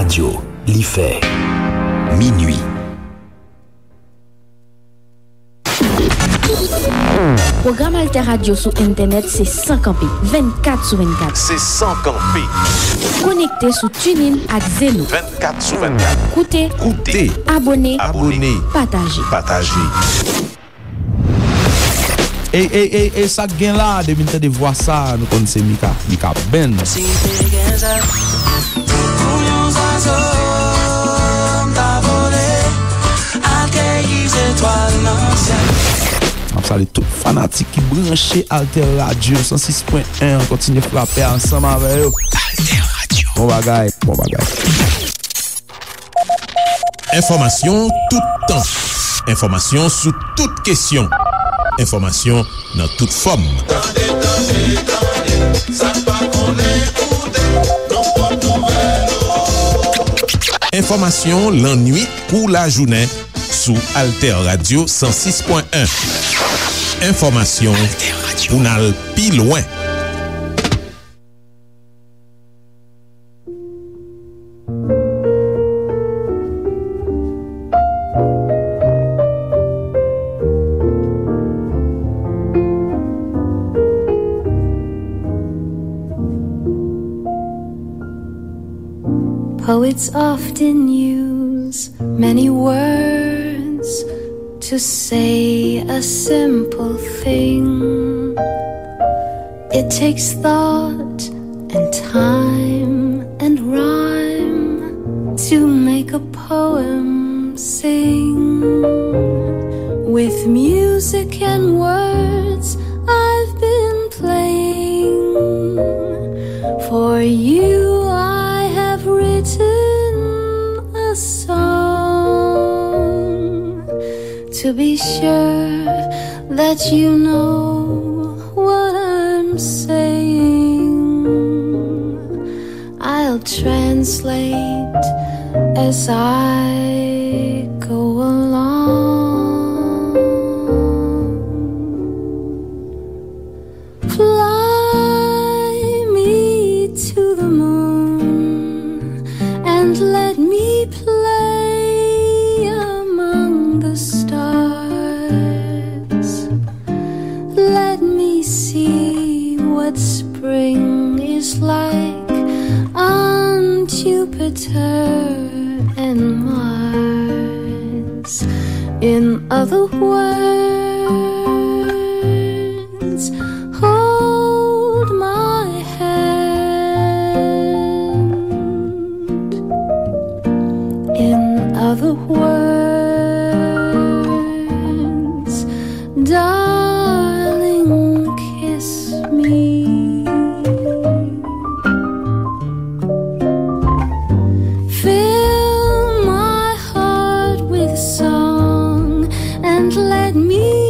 Radio, li fait minuit. Programme AlterRadio sur Internet, c'est 100 24 sur 24. C'est 100 Connecté sur TuneIn ak Zeno. 24 sur 24. Koute, abonné, partage. Et ça gen là, de minte de voir ça, nous connaissons Mika Ben. Si te gen ça, pou yon zazom ta volé, accueillis étoiles nan ciel. Salut tout fanatique qui branché Alter Radio 106.1, on continue à frapper ensemble avec eux. Alter Radio. Bon bagay. Information tout temps. Information sous toute question. Information dans toute forme. Tandé, ça pa konnen koute, non pot nouvelle. Information l'ennui pour la journée sous Alter Radio 106.1. Information pour n'al pi loin. Poets often use many words to say a simple thing. It takes thought and time and rhyme to make a poem sing. With music and words I've been playing. For you I have written a song, to be sure that you know what I'm saying. I'll translate as I go along. Fly me to the moon and let me play among the stars. Let me see what spring is like on Jupiter and Mars. In other words, hold my hand. In other words, darling, kiss me. Fill my heart with song and let me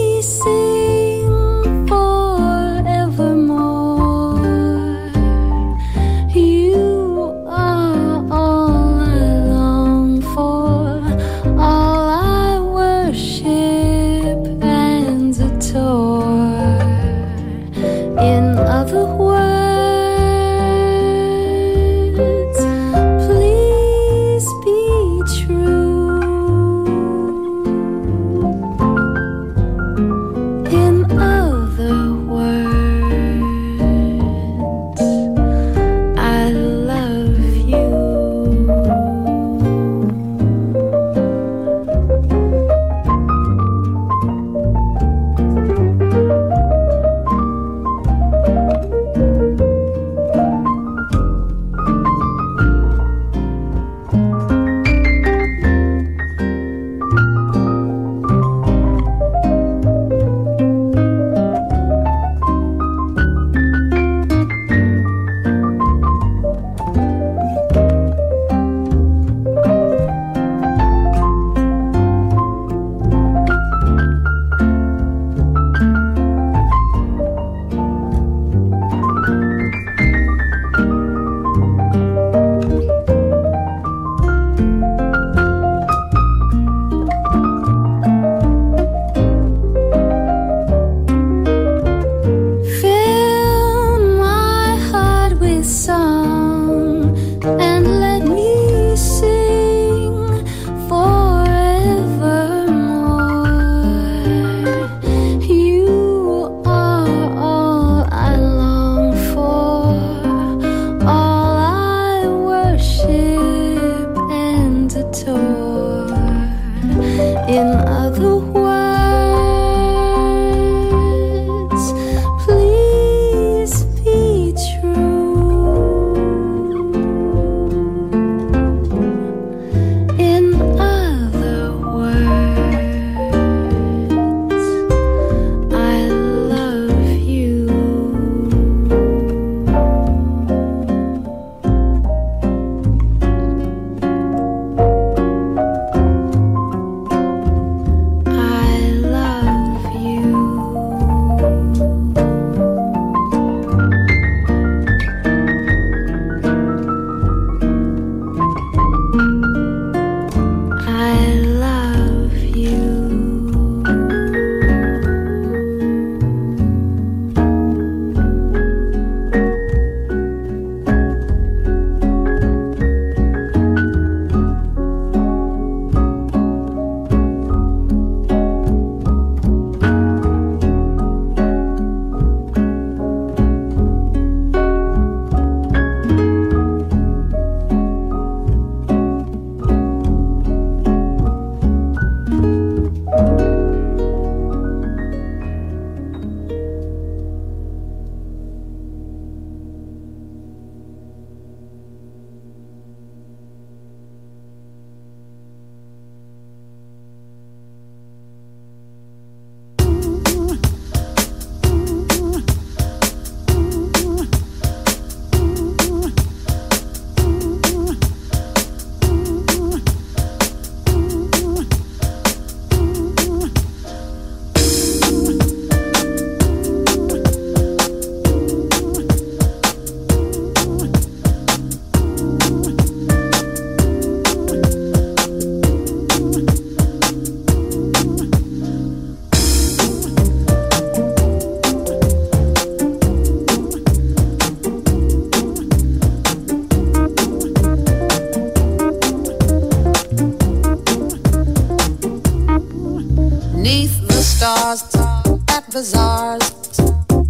was ours.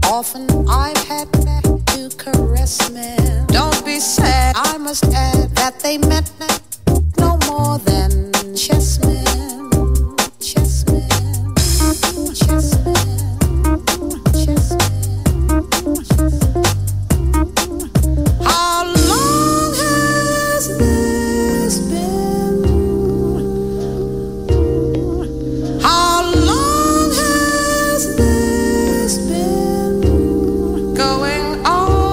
Often I've had to caress men. Don't be sad, I must add that they meant no more than chessmen. Chessmen, chessmen, chessmen. How long has this been? How long has this been going on?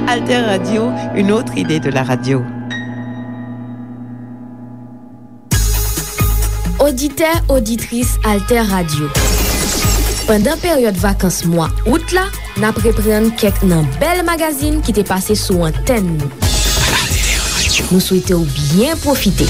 Alter Radio, une autre idée de la radio. Auditeur, auditrice Alter Radio. Pendant période vacances mois août là, n'a préprendre quelques nan bel magazine qui t'est passé sous antenne. Nous souhaitons bien profiter.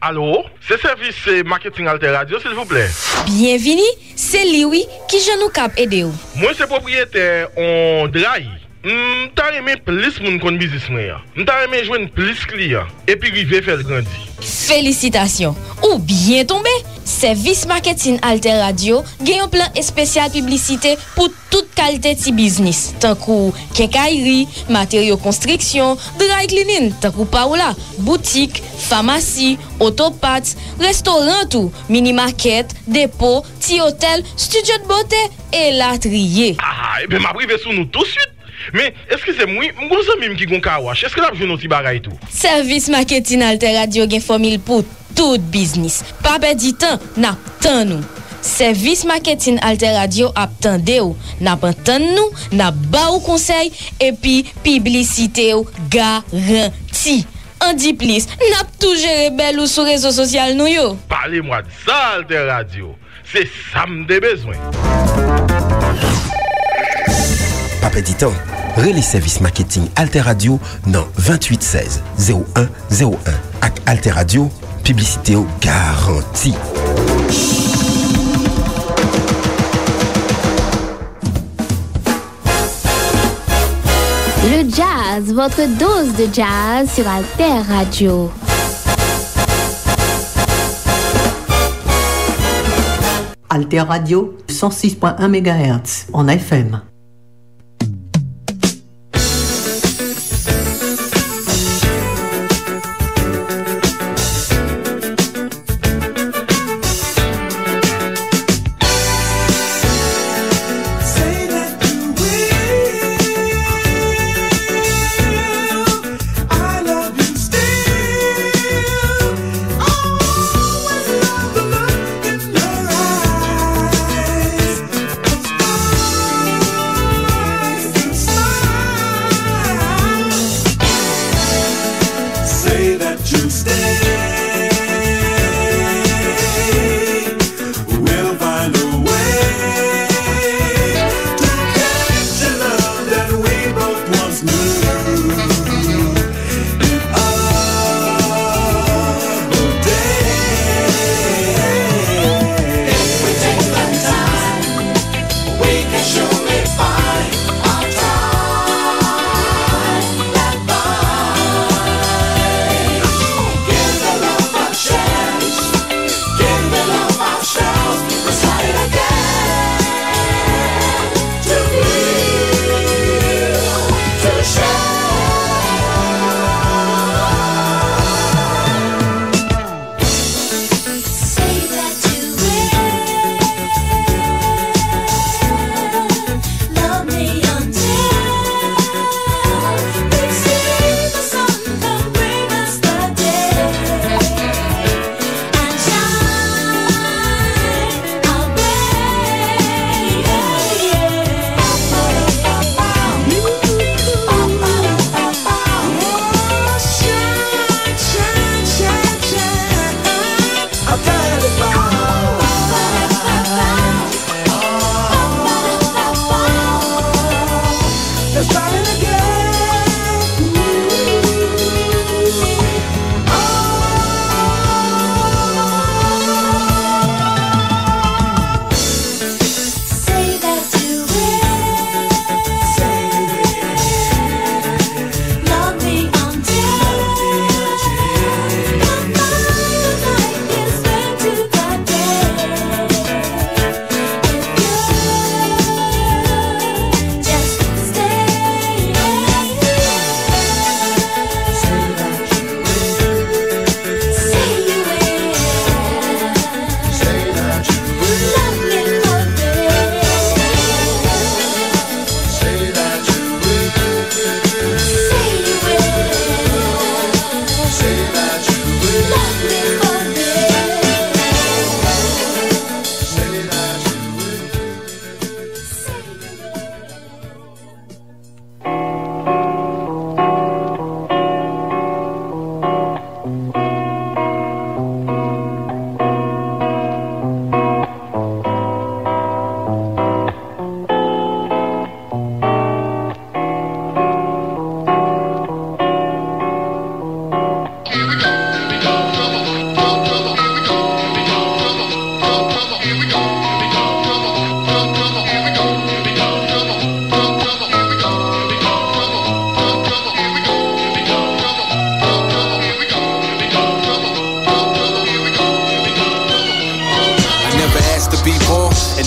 Allô, c'est service marketing Alter Radio, s'il vous plaît. Bienvenue, c'est Liwi qui je nous cap aider ou. Moi, c'est propriétaire en Drahi. M'ta aimé plus moun kon business mwen ya. M'ta aimé joindre plus client et puis rive faire grandi. Félicitations. Ou bien tombé. Service marketing Alter Radio gen yon plan spécial publicité pour toute qualité ti business. Tant kou quincaillerie, matériaux construction, dry cleaning, tant kou pa ou la, boutique, pharmacie, autoparts, restaurant ou, mini market, dépôt, ti hôtel, studio de beauté et latrier. Ah, et ben m'a privé sou nou tout de suite. Mais est-ce que c'est moi, m'gon zanmim ki gon ka wash? Est-ce que la joue nou ti bagay tout? Service marketing Alter Radio gen formule pour tout business. Pa perdi temps, nap tan nou. Service marketing Alter Radio ap tande ou, nap antan nou, nap ba ou conseil et puis publicité ou garanti. An di plis, nap tou jere bel ou sou réseau social nou yo. Parlez-moi de ça, Alter Radio. C'est ça m'de bezwen. Pa pedi tan, rele service marketing Alter Radio nan 28 16 01 01. Ak Alter Radio, publicité ou garanti. Le jazz, votre dose de jazz sur Alter Radio. Alter Radio, 106.1 MHz en FM.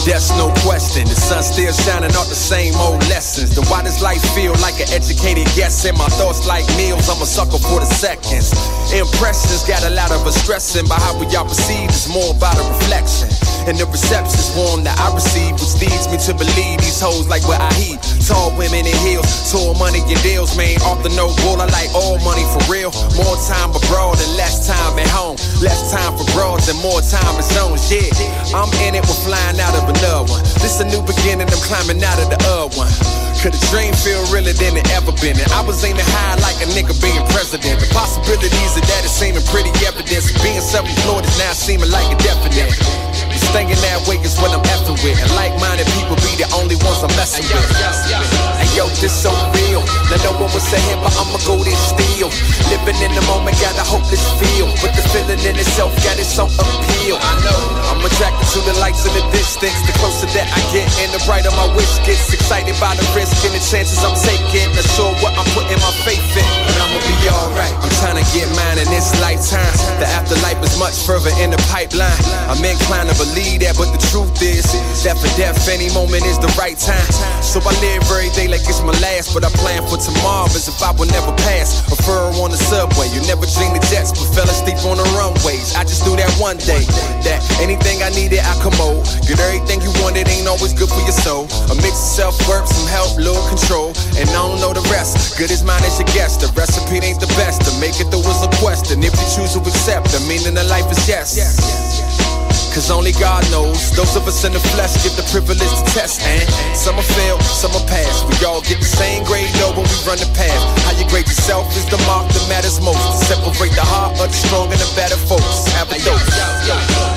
just no question. The sun still shining out the same old lessons. Then why does life feel like an educated guess? And my thoughts like meals, I'm a sucker for the seconds. Impressions got a lot of us stressing, but how we all perceive is more about a reflection. And the reception's warm that I receive, which leads me to believe these hoes like what I heat. Tall women in heels, tall money in deals, man. Off the no bull, I like all money for real. More time abroad and less time at home. Less time for broads and more time in zones, yeah. I'm in it, we're flying out of another one. This a new beginning, I'm climbing out of the other one. Could a dream feel realer than it ever been? And I was aiming high like a nigga being president. The possibilities of that is seeming pretty evident. Being self-employed is now seeming like a definite. Staying that way is what I'm effing with. And like-minded people be the only ones I'm messing with. And yo, this so real. Now no one was saying, but I'ma go this still. Living in the moment, got a hopeless feel. But the feeling in itself got its own appeal. I know I'm attracted to the lights in the distance. The closer that I get and the brighter my wish gets. Excited by the risk and the chances I'm taking. Not sure what I'm putting my faith in, but I'ma be alright. I'm trying to get mine in this lifetime. The afterlife is much further in the pipeline. I'm inclined to believe that, but the truth is that for death any moment is the right time. So I live every day like it's my last, but I plan for tomorrow as if I will never pass. A furrow on the subway, you never dream the jets, but fell asleep on the runways. I just knew that one day, that anything I needed I commode. Get everything you wanted ain't always good for your soul. A mix of self-work, some help, little control, and I don't know the rest. Good as mine as your guess, the recipe ain't the best. To make it through is a question, if you choose to accept, the meaning of life is yes. Cause only God knows. Those of us in the flesh get the privilege to test, and some will fail, some will pass. We all get the same grade though when we run the path. How you grade yourself is the mark that matters most. To separate the heart of the strong and the better folks. Have a dose.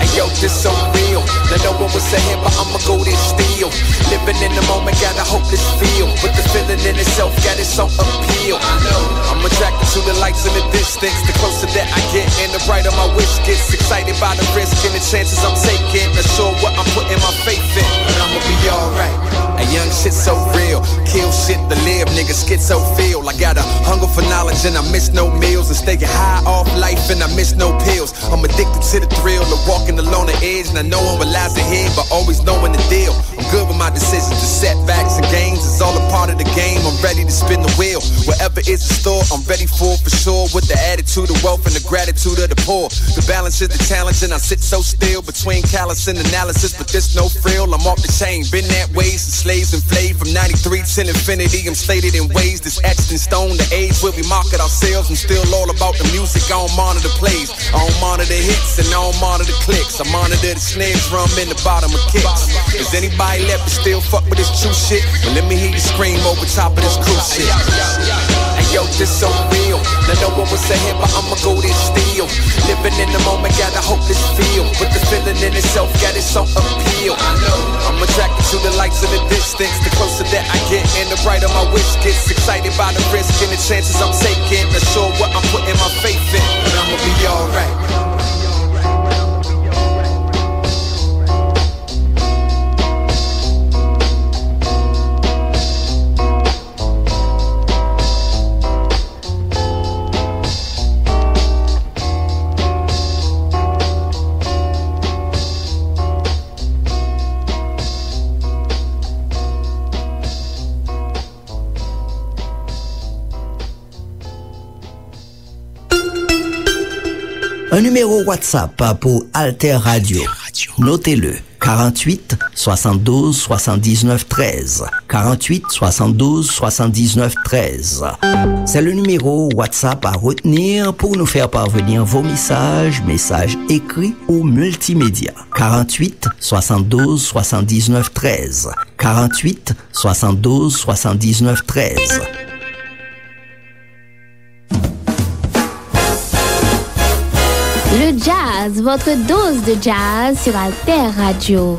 And yo, this so real. Now no one was saying, but I'ma go this still. Living in the moment, got a hopeless feel. But the feeling in itself got its own appeal. I know I'm attracted to the lights in the distance. The closer that I get and the brighter my wish gets. Excited by the risk and the chances I'm taking. Not sure what I'm putting my faith in, but I'ma be alright. A young shit so real, kill shit to live, nigga schizo feel. I got a hunger for knowledge and I miss no meals. And staying high off life and I miss no pills. I'm addicted to the thrill of walking along the edge. And I know I'm lies ahead, but always knowing the deal. I'm good with my decisions, the setbacks and gains. It's all a part of the game, I'm ready to spin the wheel. Whatever is in store, I'm ready for sure. With the attitude of wealth and the gratitude of the poor. The balance is the challenge and I sit so still between callous and analysis, but there's no frill. I'm off the chain, been that way since slaves and flayed. From 93 till infinity, I'm slated in ways that's etched in stone. The age where we market ourselves, I'm still all about the music. I don't monitor plays, I don't monitor hits, and I don't monitor clicks. I monitor the snare drum in the bottom of kicks. Is anybody left to still fuck with this true shit? Well, let me hear you scream over top of this cruise shit. And yo, this so real. Now no one was saying, but I'ma go this still. Living in the moment, got a hopeless feel. But the feeling in itself got its own appeal. I know I'm attracted to the lights in the distance. The closer that I get and the brighter my wish gets. Excited by the risk and the chances I'm taking. Not sure what I'm putting my faith in, but I'ma be alright. Un numéro WhatsApp pour Alter Radio. Notez-le. 48 72 79 13. 48 72 79 13. C'est le numéro WhatsApp à retenir pour nous faire parvenir vos messages écrits ou multimédia. 48 72 79 13. 48 72 79 13. Le jazz, votre dose de jazz sur Alter Radio.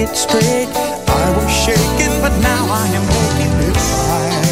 it straight. I was shaking, but now I am making it right.